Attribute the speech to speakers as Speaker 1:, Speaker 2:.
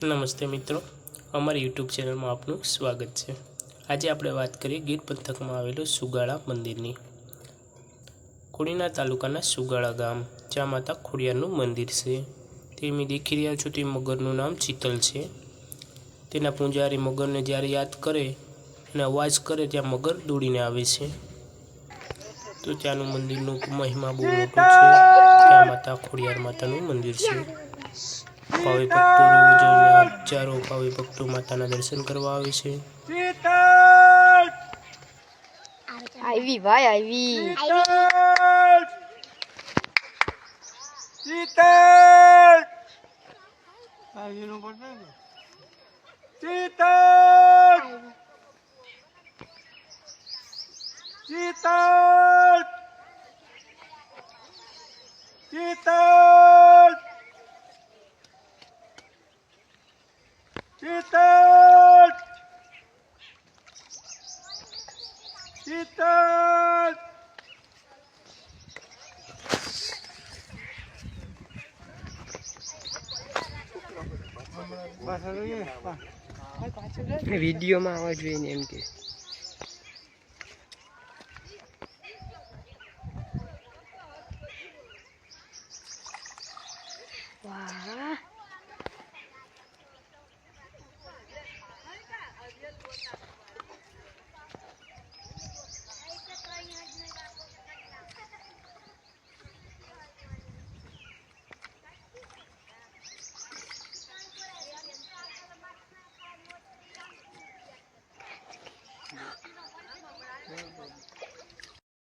Speaker 1: નમસ્તે મિત્રો, અમારી યુટ્યુબ ચેનલમાં આપનું સ્વાગત છે। આજે આપણે વાત કરીએ ગીર પંથકમાં આવેલું સુગાળા મંદિરની। કોડીનાર તાલુકાના સુગાળા ગામ, જ્યાં માતા ખોડિયારનું મંદિર છે। તમે દેખી રહ્યા છો તે મગરનું નામ ચિતલ છે। તેના પૂજારી મગરને જ્યારે યાદ કરે અને અવાજ કરે ત્યાં મગર દોડીને આવે છે। તો ત્યાંનું મંદિરનું મહિમા બહુ મોટો છે। ત્યાં માતા ખોડિયાર માતાનું મંદિર છે। ભાવિ ભક્તો રોજ હજારો ભાવિ ભક્તો માતાના દર્શન કરવા આવે છે।
Speaker 2: આવી ભાઈ આવી વિડીયોમાં આવવા જોઈએ ને એમ કે વાહ